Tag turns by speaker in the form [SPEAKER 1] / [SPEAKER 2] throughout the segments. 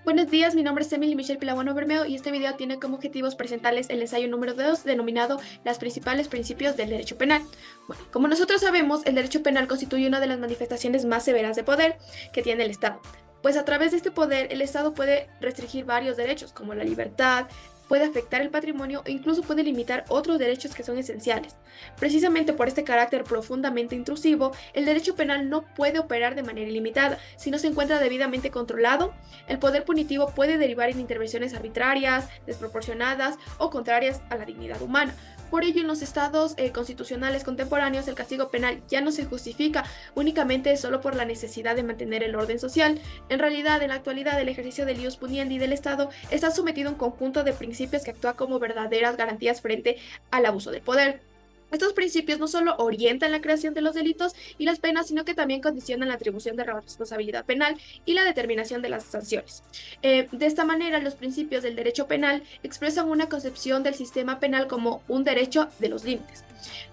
[SPEAKER 1] Buenos días, mi nombre es Emily Michelle Pilabueno Bermeo y este video tiene como objetivos presentarles el ensayo número 2 denominado Los principales principios del derecho penal. Bueno, como nosotros sabemos, el derecho penal constituye una de las manifestaciones más severas de poder que tiene el Estado. Pues a través de este poder, el Estado puede restringir varios derechos, como la libertad, puede afectar el patrimonio e incluso puede limitar otros derechos que son esenciales. Precisamente por este carácter profundamente intrusivo, el derecho penal no puede operar de manera ilimitada. Si no se encuentra debidamente controlado, el poder punitivo puede derivar en intervenciones arbitrarias, desproporcionadas o contrarias a la dignidad humana. Por ello, en los estados constitucionales contemporáneos, el castigo penal ya no se justifica únicamente solo por la necesidad de mantener el orden social. En realidad, en la actualidad, el ejercicio del ius puniendi del Estado está sometido a un conjunto de principios que actúa como verdaderas garantías frente al abuso de poder. Estos principios no solo orientan la creación de los delitos y las penas, sino que también condicionan la atribución de la responsabilidad penal y la determinación de las sanciones. De esta manera, los principios del derecho penal expresan una concepción del sistema penal como un derecho de los límites.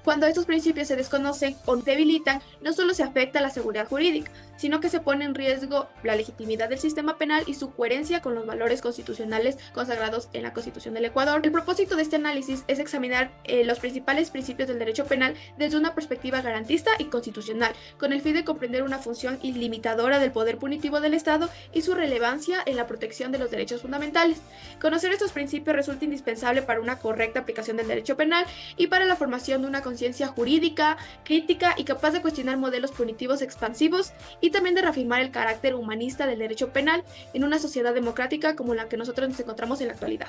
[SPEAKER 1] Cuando estos principios se desconocen o debilitan, no solo se afecta la seguridad jurídica, sino que se pone en riesgo la legitimidad del sistema penal y su coherencia con los valores constitucionales consagrados en la Constitución del Ecuador. El propósito de este análisis es examinar los principales principios del derecho penal desde una perspectiva garantista y constitucional, con el fin de comprender una función ilimitadora del poder punitivo del Estado y su relevancia en la protección de los derechos fundamentales. Conocer estos principios resulta indispensable para una correcta aplicación del derecho penal y para la formación de una conciencia jurídica, crítica y capaz de cuestionar modelos punitivos expansivos y también de reafirmar el carácter humanista del derecho penal en una sociedad democrática como la que nosotros nos encontramos en la actualidad.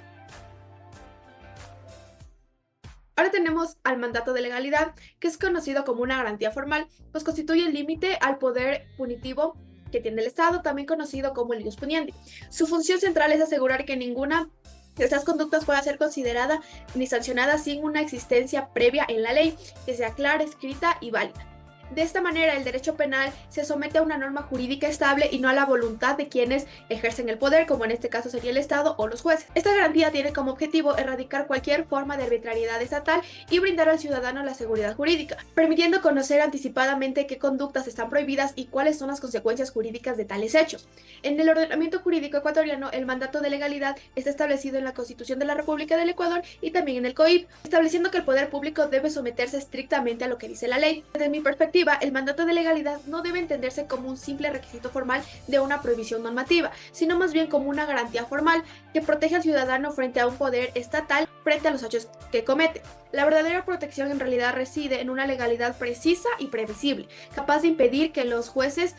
[SPEAKER 1] Ahora tenemos al mandato de legalidad, que es conocido como una garantía formal, pues constituye el límite al poder punitivo que tiene el Estado, también conocido como el ius puniendi. Su función central es asegurar que ninguna de estas conductas pueda ser considerada ni sancionada sin una existencia previa en la ley, que sea clara, escrita y válida. De esta manera, el derecho penal se somete a una norma jurídica estable y no a la voluntad de quienes ejercen el poder, como en este caso sería el Estado o los jueces. Esta garantía tiene como objetivo erradicar cualquier forma de arbitrariedad estatal y brindar al ciudadano la seguridad jurídica, permitiendo conocer anticipadamente qué conductas están prohibidas y cuáles son las consecuencias jurídicas de tales hechos. En el ordenamiento jurídico ecuatoriano, el mandato de legalidad está establecido en la Constitución de la República del Ecuador y también en el COIP, estableciendo que el poder público debe someterse estrictamente a lo que dice la ley. Desde mi perspectiva, el mandato de legalidad no debe entenderse como un simple requisito formal de una prohibición normativa, sino más bien como una garantía formal que protege al ciudadano frente a un poder estatal frente a los hechos que comete. La verdadera protección en realidad reside en una legalidad precisa y previsible, capaz de impedir que los jueces,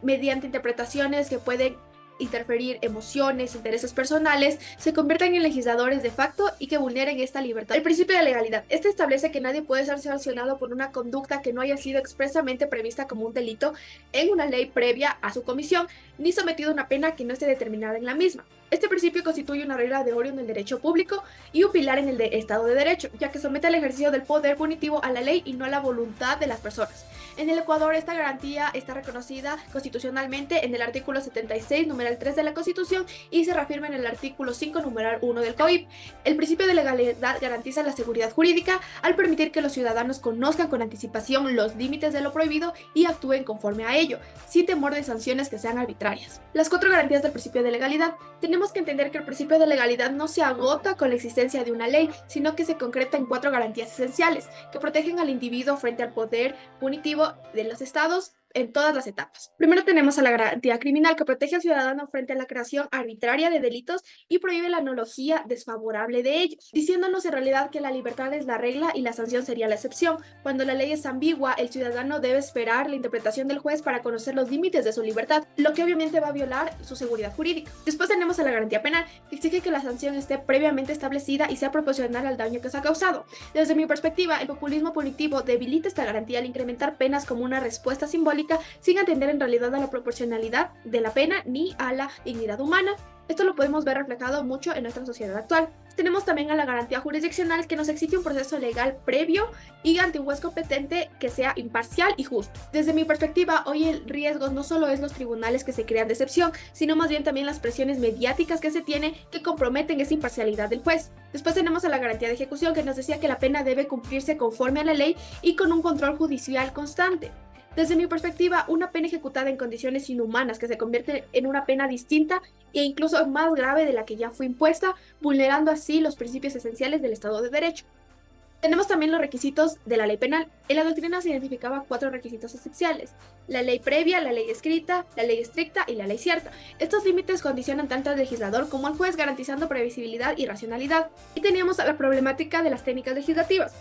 [SPEAKER 1] mediante interpretaciones que pueden interferir emociones, intereses personales, se conviertan en legisladores de facto y que vulneren esta libertad. El principio de legalidad. Este establece que nadie puede ser sancionado por una conducta que no haya sido expresamente prevista como un delito en una ley previa a su comisión, ni sometido a una pena que no esté determinada en la misma. Este principio constituye una regla de oro en el derecho público y un pilar en el Estado de Derecho, ya que somete al ejercicio del poder punitivo a la ley y no a la voluntad de las personas. En el Ecuador, esta garantía está reconocida constitucionalmente en el artículo 76, numeral 3 de la Constitución y se reafirma en el artículo 5, numeral 1 del COIP. El principio de legalidad garantiza la seguridad jurídica al permitir que los ciudadanos conozcan con anticipación los límites de lo prohibido y actúen conforme a ello, sin temor de sanciones que sean arbitrarias. Las 4 garantías del principio de legalidad. Tenemos que entender que el principio de legalidad no se agota con la existencia de una ley, sino que se concreta en 4 garantías esenciales que protegen al individuo frente al poder punitivo de los estados en todas las etapas. Primero tenemos a la garantía criminal, que protege al ciudadano frente a la creación arbitraria de delitos y prohíbe la analogía desfavorable de ellos, diciéndonos en realidad que la libertad es la regla y la sanción sería la excepción. Cuando la ley es ambigua, el ciudadano debe esperar la interpretación del juez para conocer los límites de su libertad, lo que obviamente va a violar su seguridad jurídica. Después tenemos a la garantía penal, que exige que la sanción esté previamente establecida y sea proporcional al daño que se ha causado. Desde mi perspectiva, el populismo punitivo debilita esta garantía al incrementar penas como una respuesta simbólica sin atender en realidad a la proporcionalidad de la pena ni a la dignidad humana. Esto lo podemos ver reflejado mucho en nuestra sociedad actual. Tenemos también a la garantía jurisdiccional, que nos exige un proceso legal previo y ante un juez competente que sea imparcial y justo. Desde mi perspectiva, hoy el riesgo no solo es los tribunales que se crean de excepción, sino más bien también las presiones mediáticas que se tienen que comprometen esa imparcialidad del juez. Después tenemos a la garantía de ejecución, que nos decía que la pena debe cumplirse conforme a la ley y con un control judicial constante. Desde mi perspectiva, una pena ejecutada en condiciones inhumanas que se convierte en una pena distinta e incluso más grave de la que ya fue impuesta, vulnerando así los principios esenciales del Estado de Derecho. Tenemos también los requisitos de la ley penal. En la doctrina se identificaba 4 requisitos esenciales: la ley previa, la ley escrita, la ley estricta y la ley cierta. Estos límites condicionan tanto al legislador como al juez, garantizando previsibilidad y racionalidad. Y teníamos la problemática de las técnicas legislativas,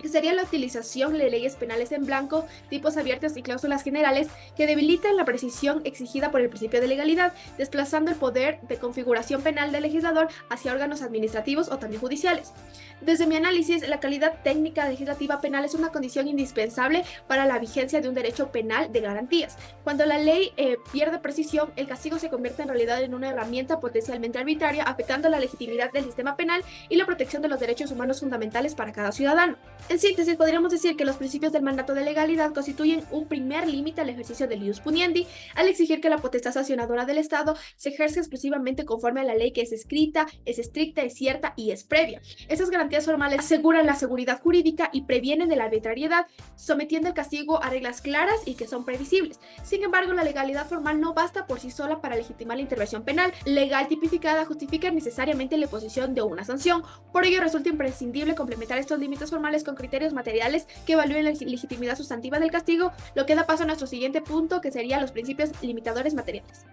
[SPEAKER 1] que sería la utilización de leyes penales en blanco, tipos abiertos y cláusulas generales que debilitan la precisión exigida por el principio de legalidad, desplazando el poder de configuración penal del legislador hacia órganos administrativos o también judiciales. Desde mi análisis, la calidad técnica legislativa penal es una condición indispensable para la vigencia de un derecho penal de garantías. Cuando la ley pierde precisión, el castigo se convierte en realidad en una herramienta potencialmente arbitraria, afectando la legitimidad del sistema penal y la protección de los derechos humanos fundamentales para cada ciudadano. En síntesis, podríamos decir que los principios del mandato de legalidad constituyen un primer límite al ejercicio del ius puniendi, al exigir que la potestad sancionadora del Estado se ejerza exclusivamente conforme a la ley, que es escrita, es estricta, es cierta y es previa. Estas garantías formales aseguran la seguridad jurídica y previenen de la arbitrariedad, sometiendo el castigo a reglas claras y que son previsibles. Sin embargo, la legalidad formal no basta por sí sola para legitimar la intervención penal legal tipificada, justifica necesariamente la imposición de una sanción. Por ello, resulta imprescindible complementar estos límites formales con criterios materiales que evalúen la legitimidad sustantiva del castigo, lo que da paso a nuestro siguiente punto, que serían los principios limitadores materiales.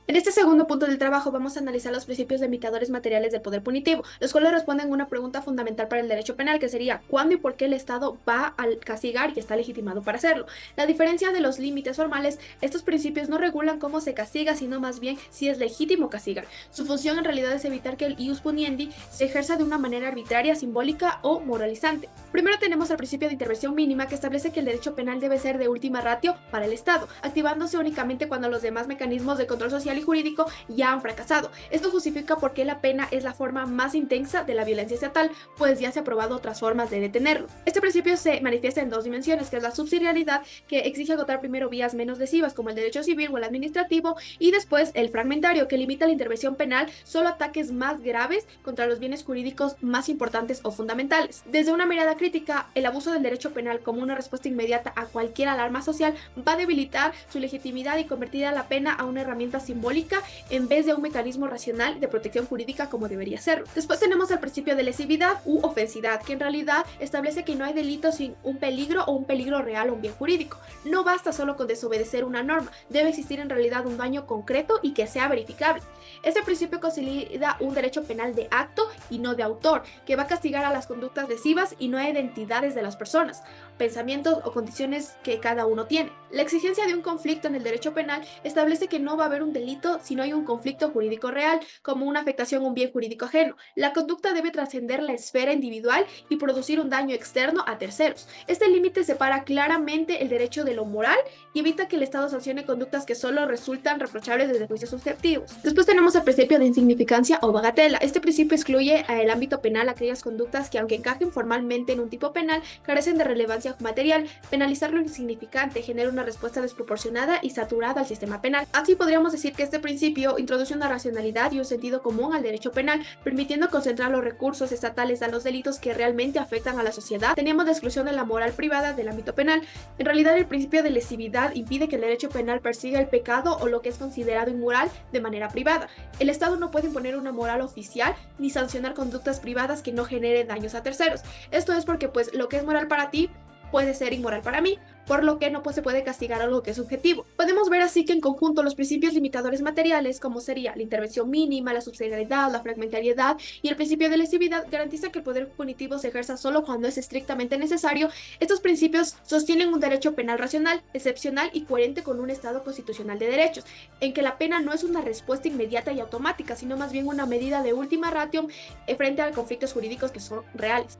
[SPEAKER 1] En este segundo punto del trabajo vamos a analizar los principios limitadores materiales del poder punitivo, los cuales responden a una pregunta fundamental para el derecho penal, que sería ¿cuándo y por qué el Estado va a castigar y está legitimado para hacerlo? La diferencia de los límites formales, estos principios no regulan cómo se castiga, sino más bien si es legítimo castigar. Su función en realidad es evitar que el ius puniendi se ejerza de una manera arbitraria, simbólica o moralizante. Primero tenemos el principio de intervención mínima, que establece que el derecho penal debe ser de última ratio para el Estado, activándose únicamente cuando los demás mecanismos de control social y jurídico ya han fracasado. Esto justifica por qué la pena es la forma más intensa de la violencia estatal, pues ya se han probado otras formas de detenerlo. Este principio se manifiesta en 2 dimensiones, que es la subsidiariedad, que exige agotar primero vías menos lesivas como el derecho civil o el administrativo, y después el fragmentario, que limita la intervención penal solo a ataques más graves contra los bienes jurídicos más importantes o fundamentales. Desde una mirada crítica, el abuso del derecho penal como una respuesta inmediata a cualquier alarma social va a debilitar su legitimidad y convertir a la pena a una herramienta simbólica en vez de un mecanismo racional de protección jurídica como debería ser. Después tenemos el principio de lesividad u ofensidad, que en realidad establece que no hay delito sin un peligro o un peligro real o un bien jurídico. No basta solo con desobedecer una norma, debe existir en realidad un daño concreto y que sea verificable. Este principio consolida un derecho penal de acto y no de autor, que va a castigar a las conductas lesivas y no a identidades de las personas, pensamientos o condiciones que cada uno tiene. La exigencia de un conflicto en el derecho penal establece que no va a haber un delito si no hay un conflicto jurídico real, como una afectación a un bien jurídico ajeno. La conducta debe trascender la esfera individual y producir un daño externo a terceros. Este límite separa claramente el derecho de lo moral y evita que el Estado sancione conductas que solo resultan reprochables desde juicios subjetivos. Después tenemos el principio de insignificancia o bagatela. Este principio excluye al ámbito penal aquellas conductas que, aunque encajen formalmente en un tipo penal, carecen de relevancia material. Penalizar lo insignificante genera una respuesta desproporcionada y saturada al sistema penal. Así podríamos decir que este principio introduce una racionalidad y un sentido común al derecho penal, permitiendo concentrar los recursos estatales a los delitos que realmente afectan a la sociedad. Tenemos la exclusión de la moral privada del ámbito penal. En realidad, el principio de lesividad impide que el derecho penal persiga el pecado o lo que es considerado inmoral de manera privada. El Estado no puede imponer una moral oficial ni sancionar conductas privadas que no generen daños a terceros. Esto es porque pues lo que es moral para ti puede ser inmoral para mí, por lo que no se puede castigar algo que es subjetivo. Podemos ver así que en conjunto los principios limitadores materiales, como sería la intervención mínima, la subsidiariedad, la fragmentariedad y el principio de lesividad, garantizan que el poder punitivo se ejerza solo cuando es estrictamente necesario. Estos principios sostienen un derecho penal racional, excepcional y coherente con un Estado constitucional de derechos, en que la pena no es una respuesta inmediata y automática, sino más bien una medida de última ratio frente a conflictos jurídicos que son reales.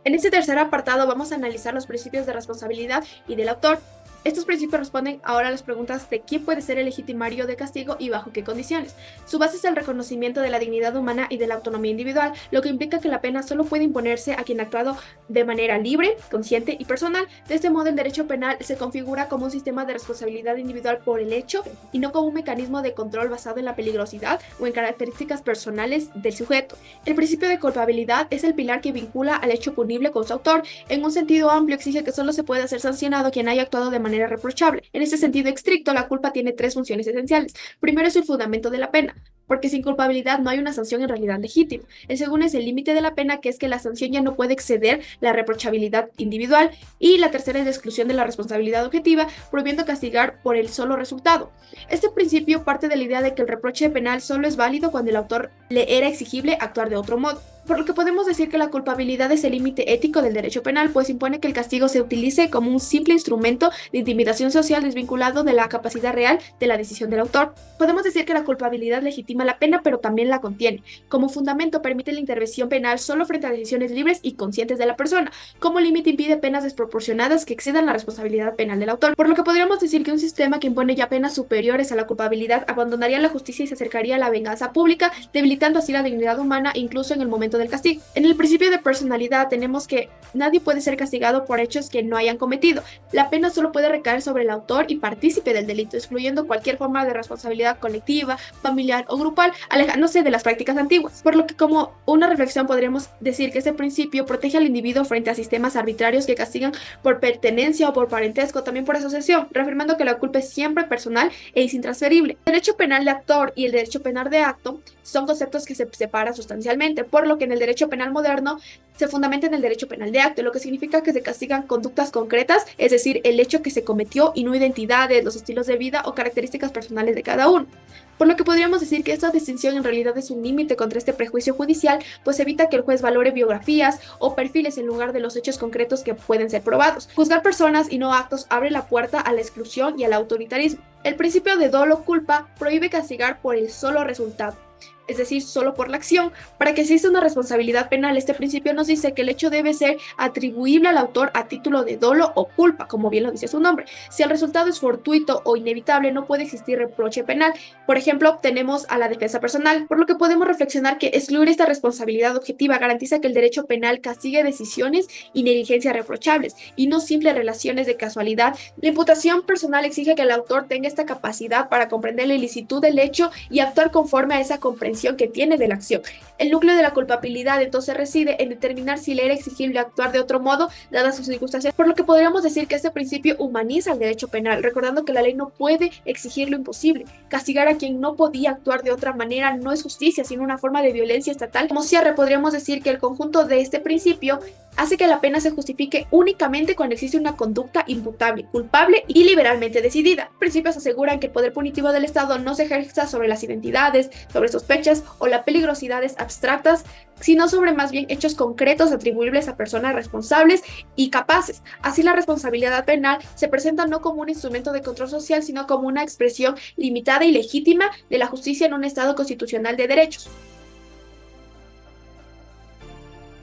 [SPEAKER 1] En este tercer apartado vamos a analizar los principios de responsabilidad y del autor. Estos principios responden ahora a las preguntas de quién puede ser el legitimario de castigo y bajo qué condiciones. Su base es el reconocimiento de la dignidad humana y de la autonomía individual, lo que implica que la pena solo puede imponerse a quien ha actuado de manera libre, consciente y personal. De este modo, el derecho penal se configura como un sistema de responsabilidad individual por el hecho y no como un mecanismo de control basado en la peligrosidad o en características personales del sujeto. El principio de culpabilidad es el pilar que vincula al hecho punible con su autor. En un sentido amplio, exige que solo se pueda ser sancionado quien haya actuado de manera reprochable. En este sentido estricto, la culpa tiene tres funciones esenciales. Primero es el fundamento de la pena, porque sin culpabilidad no hay una sanción en realidad legítima. El segundo es el límite de la pena, que es que la sanción ya no puede exceder la reprochabilidad individual. Y la tercera es la exclusión de la responsabilidad objetiva, prohibiendo castigar por el solo resultado. Este principio parte de la idea de que el reproche penal solo es válido cuando el autor le era exigible actuar de otro modo. Por lo que podemos decir que la culpabilidad es el límite ético del derecho penal, pues impone que el castigo se utilice como un simple instrumento de intimidación social desvinculado de la capacidad real de la decisión del autor. Podemos decir que la culpabilidad legitima la pena, pero también la contiene. Como fundamento permite la intervención penal solo frente a decisiones libres y conscientes de la persona. Como límite impide penas desproporcionadas que excedan la responsabilidad penal del autor. Por lo que podríamos decir que un sistema que impone ya penas superiores a la culpabilidad abandonaría la justicia y se acercaría a la venganza pública, debilitando así la dignidad humana incluso en el momento del castigo. En el principio de personalidad tenemos que nadie puede ser castigado por hechos que no hayan cometido. La pena solo puede recaer sobre el autor y partícipe del delito, excluyendo cualquier forma de responsabilidad colectiva, familiar o grupal, alejándose de las prácticas antiguas. Por lo que, como una reflexión, podríamos decir que este principio protege al individuo frente a sistemas arbitrarios que castigan por pertenencia o por parentesco, también por asociación, reafirmando que la culpa es siempre personal e intransferible. El derecho penal de actor y el derecho penal de acto son conceptos que se separan sustancialmente, por lo que en el derecho penal moderno se fundamenta en el derecho penal de acto, lo que significa que se castigan conductas concretas, es decir, el hecho que se cometió y no identidades, los estilos de vida o características personales de cada uno. Por lo que podríamos decir que esta distinción en realidad es un límite contra este prejuicio judicial, pues evita que el juez valore biografías o perfiles en lugar de los hechos concretos que pueden ser probados. Juzgar personas y no actos abre la puerta a la exclusión y al autoritarismo. El principio de dolo culpa prohíbe castigar por el solo resultado, es decir, solo por la acción. Para que exista una responsabilidad penal, este principio nos dice que el hecho debe ser atribuible al autor a título de dolo o culpa, como bien lo dice su nombre. Si el resultado es fortuito o inevitable, no puede existir reproche penal. Por ejemplo, tenemos a la defensa personal, por lo que podemos reflexionar que excluir esta responsabilidad objetiva garantiza que el derecho penal castigue decisiones y negligencias reprochables, y no simples relaciones de casualidad. La imputación personal exige que el autor tenga esta capacidad para comprender la ilicitud del hecho y actuar conforme a esa comprensión que tiene de la acción. El núcleo de la culpabilidad entonces reside en determinar si le era exigible actuar de otro modo dadas sus circunstancias, por lo que podríamos decir que este principio humaniza el derecho penal, recordando que la ley no puede exigir lo imposible. Castigar a quien no podía actuar de otra manera no es justicia, sino una forma de violencia estatal. Como cierre, podríamos decir que el conjunto de este principio hace que la pena se justifique únicamente cuando existe una conducta imputable, culpable y liberalmente decidida. Los principios aseguran que el poder punitivo del Estado no se ejerza sobre las identidades, sobre sospechas o las peligrosidades abstractas, sino sobre más bien hechos concretos atribuibles a personas responsables y capaces. Así, la responsabilidad penal se presenta no como un instrumento de control social, sino como una expresión limitada y legítima de la justicia en un Estado constitucional de derechos.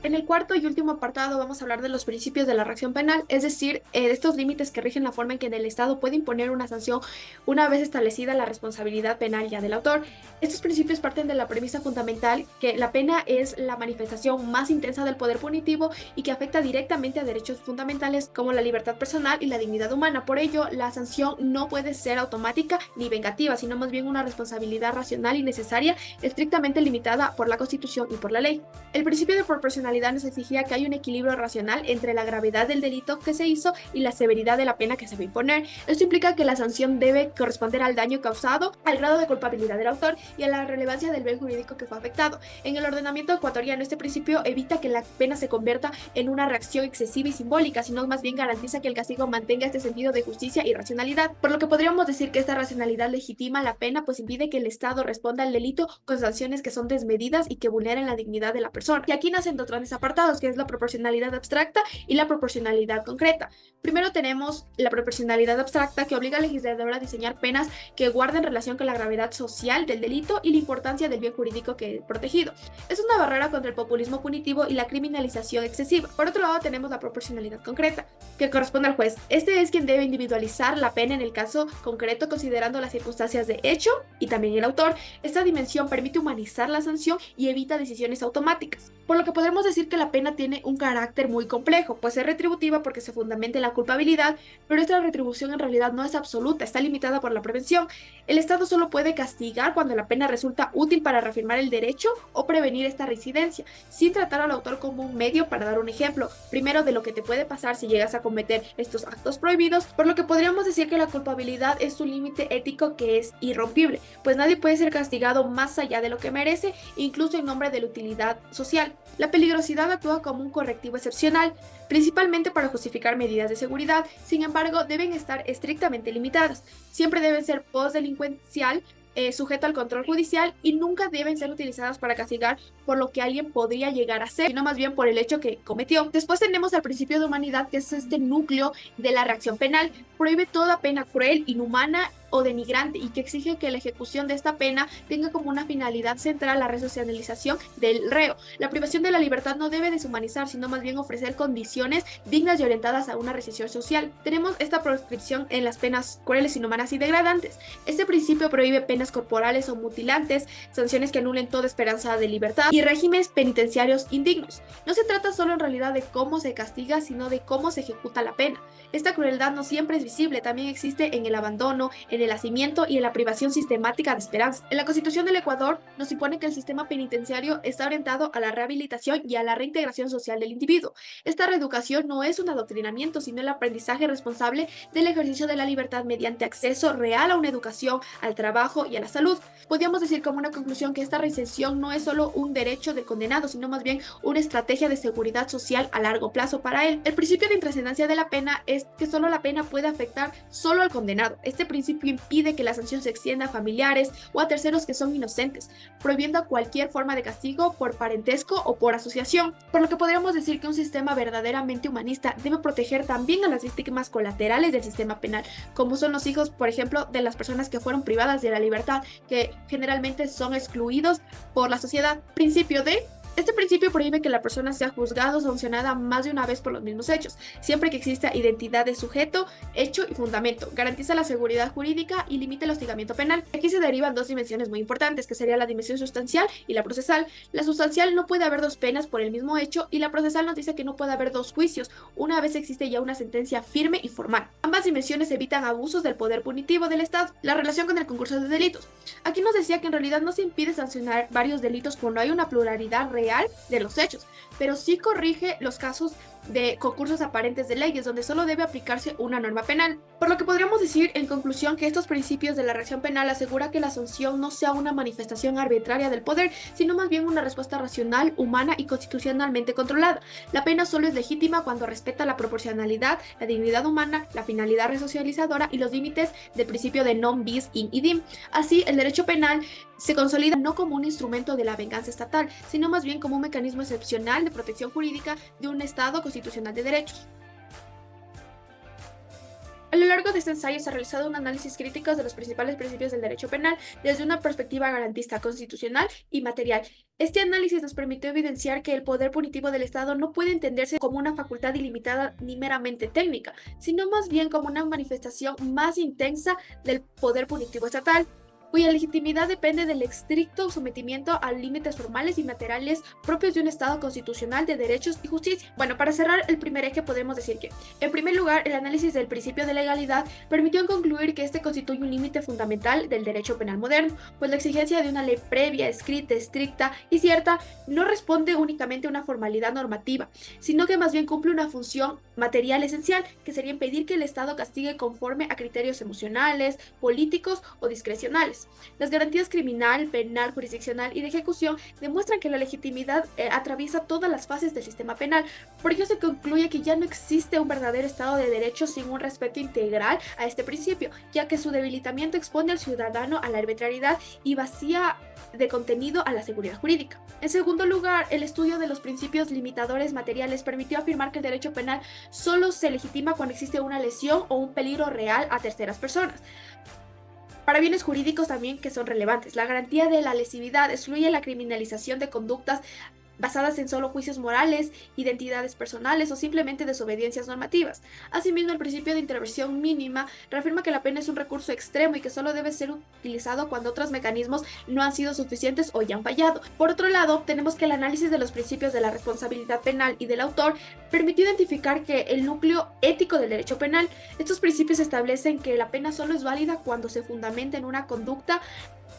[SPEAKER 1] En el cuarto y último apartado vamos a hablar de los principios de la reacción penal, es decir, de estos límites que rigen la forma en que el Estado puede imponer una sanción una vez establecida la responsabilidad penal ya del autor. Estos principios parten de la premisa fundamental que la pena es la manifestación más intensa del poder punitivo y que afecta directamente a derechos fundamentales como la libertad personal y la dignidad humana. Por ello, la sanción no puede ser automática ni vengativa, sino más bien una responsabilidad racional y necesaria, estrictamente limitada por la Constitución y por la ley. El principio de proporcionalidad nos exigía que hay un equilibrio racional entre la gravedad del delito que se hizo y la severidad de la pena que se va a imponer. Esto implica que la sanción debe corresponder al daño causado, al grado de culpabilidad del autor y a la relevancia del bien jurídico que fue afectado. En el ordenamiento ecuatoriano, este principio evita que la pena se convierta en una reacción excesiva y simbólica, sino más bien garantiza que el castigo mantenga este sentido de justicia y racionalidad, por lo que podríamos decir que esta racionalidad legitima la pena, pues impide que el Estado responda al delito con sanciones que son desmedidas y que vulneren la dignidad de la persona. Y aquí nacen otras grandes apartados, que es la proporcionalidad abstracta y la proporcionalidad concreta. Primero tenemos la proporcionalidad abstracta, que obliga al legislador a diseñar penas que guarden relación con la gravedad social del delito y la importancia del bien jurídico que es protegido. Es una barrera contra el populismo punitivo y la criminalización excesiva. Por otro lado, tenemos la proporcionalidad concreta, que corresponde al juez. Este es quien debe individualizar la pena en el caso concreto, considerando las circunstancias de hecho y también el autor. Esta dimensión permite humanizar la sanción y evita decisiones automáticas, por lo que podremos decir que la pena tiene un carácter muy complejo, pues es retributiva porque se fundamenta en la culpabilidad, pero esta retribución en realidad no es absoluta, está limitada por la prevención. El Estado solo puede castigar cuando la pena resulta útil para reafirmar el derecho o prevenir esta reincidencia, sin tratar al autor como un medio. Para dar un ejemplo, primero, de lo que te puede pasar si llegas a cometer estos actos prohibidos, por lo que podríamos decir que la culpabilidad es un límite ético que es irrompible, pues nadie puede ser castigado más allá de lo que merece, incluso en nombre de la utilidad social. La peligrosidad actúa como un correctivo excepcional, principalmente para justificar medidas de seguridad. Sin embargo, deben estar estrictamente limitadas. Siempre deben ser postdelincuencial, sujeto al control judicial, y nunca deben ser utilizadas para castigar por lo que alguien podría llegar a ser, sino más bien por el hecho que cometió. Después tenemos al principio de humanidad, que es este núcleo de la reacción penal. Prohíbe toda pena cruel, inhumana o denigrante, y que exige que la ejecución de esta pena tenga como una finalidad central la resocialización del reo. La privación de la libertad no debe deshumanizar, sino más bien ofrecer condiciones dignas y orientadas a una reinserción social. Tenemos esta proscripción en las penas crueles, inhumanas y degradantes. Este principio prohíbe penas corporales o mutilantes, sanciones que anulen toda esperanza de libertad y regímenes penitenciarios indignos. No se trata solo en realidad de cómo se castiga, sino de cómo se ejecuta la pena. Esta crueldad no siempre es visible, también existe en el abandono, en el hacimiento y en la privación sistemática de esperanza. En la Constitución del Ecuador nos impone que el sistema penitenciario está orientado a la rehabilitación y a la reintegración social del individuo. Esta reeducación no es un adoctrinamiento, sino el aprendizaje responsable del ejercicio de la libertad mediante acceso real a una educación, al trabajo y a la salud. Podríamos decir como una conclusión que esta reinserción no es solo un derecho del condenado, sino más bien una estrategia de seguridad social a largo plazo para él. El principio de intrascendencia de la pena es que solo la pena puede afectar solo al condenado. Este principio impide que la sanción se extienda a familiares o a terceros que son inocentes, prohibiendo cualquier forma de castigo por parentesco o por asociación, por lo que podríamos decir que un sistema verdaderamente humanista debe proteger también a las víctimas colaterales del sistema penal, como son los hijos, por ejemplo, de las personas que fueron privadas de la libertad, que generalmente son excluidos por la sociedad. Este principio prohíbe que la persona sea juzgada o sancionada más de una vez por los mismos hechos, siempre que exista identidad de sujeto, hecho y fundamento. Garantiza la seguridad jurídica y limita el hostigamiento penal. Aquí se derivan dos dimensiones muy importantes, que sería la dimensión sustancial y la procesal. La sustancial: no puede haber dos penas por el mismo hecho, y la procesal nos dice que no puede haber dos juicios, una vez existe ya una sentencia firme y formal. Ambas dimensiones evitan abusos del poder punitivo del Estado. La relación con el concurso de delitos. Aquí nos decía que en realidad no se impide sancionar varios delitos cuando hay una pluralidad real de los hechos, pero sí corrige los casos de concursos aparentes de leyes, donde solo debe aplicarse una norma penal. Por lo que podríamos decir en conclusión que estos principios de la reacción penal asegura que la sanción no sea una manifestación arbitraria del poder, sino más bien una respuesta racional, humana y constitucionalmente controlada. La pena solo es legítima cuando respeta la proporcionalidad, la dignidad humana, la finalidad resocializadora y los límites del principio de non bis in idem. Así, el derecho penal se consolida no como un instrumento de la venganza estatal, sino más bien como un mecanismo excepcional de protección jurídica de un Estado constitucional de derechos. A lo largo de este ensayo se ha realizado un análisis crítico de los principales principios del derecho penal desde una perspectiva garantista, constitucional y material. Este análisis nos permitió evidenciar que el poder punitivo del Estado no puede entenderse como una facultad ilimitada ni meramente técnica, sino más bien como una manifestación más intensa del poder punitivo estatal, cuya legitimidad depende del estricto sometimiento a límites formales y materiales propios de un Estado constitucional de derechos y justicia. Bueno, para cerrar el primer eje podemos decir que, en primer lugar, el análisis del principio de legalidad permitió concluir que este constituye un límite fundamental del derecho penal moderno, pues la exigencia de una ley previa, escrita, estricta y cierta no responde únicamente a una formalidad normativa, sino que más bien cumple una función material esencial, que sería impedir que el Estado castigue conforme a criterios emocionales, políticos o discrecionales. legales. Las garantías criminal, penal, jurisdiccional y de ejecución demuestran que la legitimidad atraviesa todas las fases del sistema penal. Por ello se concluye que ya no existe un verdadero Estado de Derecho sin un respeto integral a este principio, ya que su debilitamiento expone al ciudadano a la arbitrariedad y vacía de contenido a la seguridad jurídica. En segundo lugar, el estudio de los principios limitadores materiales permitió afirmar que el derecho penal solo se legitima cuando existe una lesión o un peligro real a terceras personas. Para bienes jurídicos también que son relevantes, la garantía de la lesividad excluye la criminalización de conductas basadas en solo juicios morales, identidades personales o simplemente desobediencias normativas. Asimismo, el principio de intervención mínima reafirma que la pena es un recurso extremo y que solo debe ser utilizado cuando otros mecanismos no han sido suficientes o ya han fallado. Por otro lado, tenemos que el análisis de los principios de la responsabilidad penal y del autor permitió identificar que el núcleo ético del derecho penal. Estos principios establecen que la pena solo es válida cuando se fundamenta en una conducta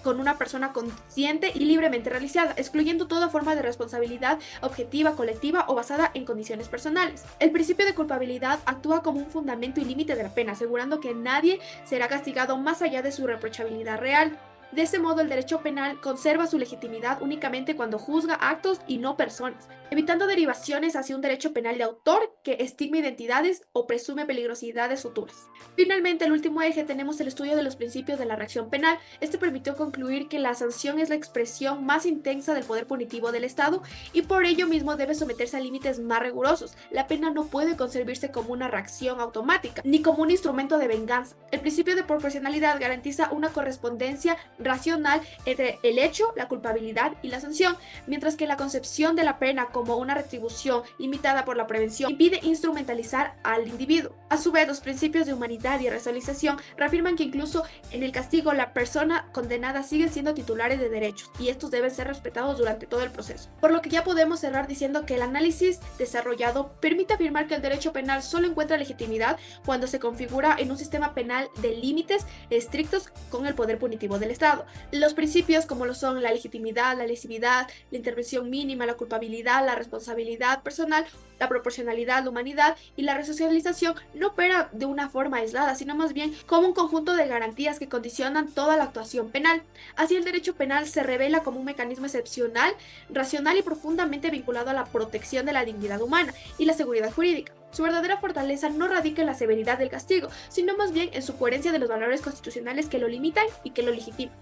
[SPEAKER 1] con una persona consciente y libremente realizada, excluyendo toda forma de responsabilidad objetiva, colectiva o basada en condiciones personales. El principio de culpabilidad actúa como un fundamento y límite de la pena, asegurando que nadie será castigado más allá de su reprochabilidad real. De ese modo, el derecho penal conserva su legitimidad únicamente cuando juzga actos y no personas, evitando derivaciones hacia un derecho penal de autor que estigma identidades o presume peligrosidades futuras. Finalmente, el último eje tenemos el estudio de los principios de la reacción penal. Este permitió concluir que la sanción es la expresión más intensa del poder punitivo del Estado y por ello mismo debe someterse a límites más rigurosos. La pena no puede concebirse como una reacción automática, ni como un instrumento de venganza. El principio de proporcionalidad garantiza una correspondencia racional entre el hecho, la culpabilidad y la sanción, mientras que la concepción de la pena como una retribución limitada por la prevención impide instrumentalizar al individuo. A su vez, los principios de humanidad y resocialización reafirman que incluso en el castigo la persona condenada sigue siendo titulares de derechos y estos deben ser respetados durante todo el proceso. Por lo que ya podemos cerrar diciendo que el análisis desarrollado permite afirmar que el derecho penal solo encuentra legitimidad cuando se configura en un sistema penal de límites estrictos con el poder punitivo del Estado. Los principios como lo son la legitimidad, la lesividad, la intervención mínima, la culpabilidad, la responsabilidad personal, la proporcionalidad, la humanidad y la resocialización no operan de una forma aislada, sino más bien como un conjunto de garantías que condicionan toda la actuación penal. Así, el derecho penal se revela como un mecanismo excepcional, racional y profundamente vinculado a la protección de la dignidad humana y la seguridad jurídica. Su verdadera fortaleza no radica en la severidad del castigo, sino más bien en su coherencia de los valores constitucionales que lo limitan y que lo legitiman.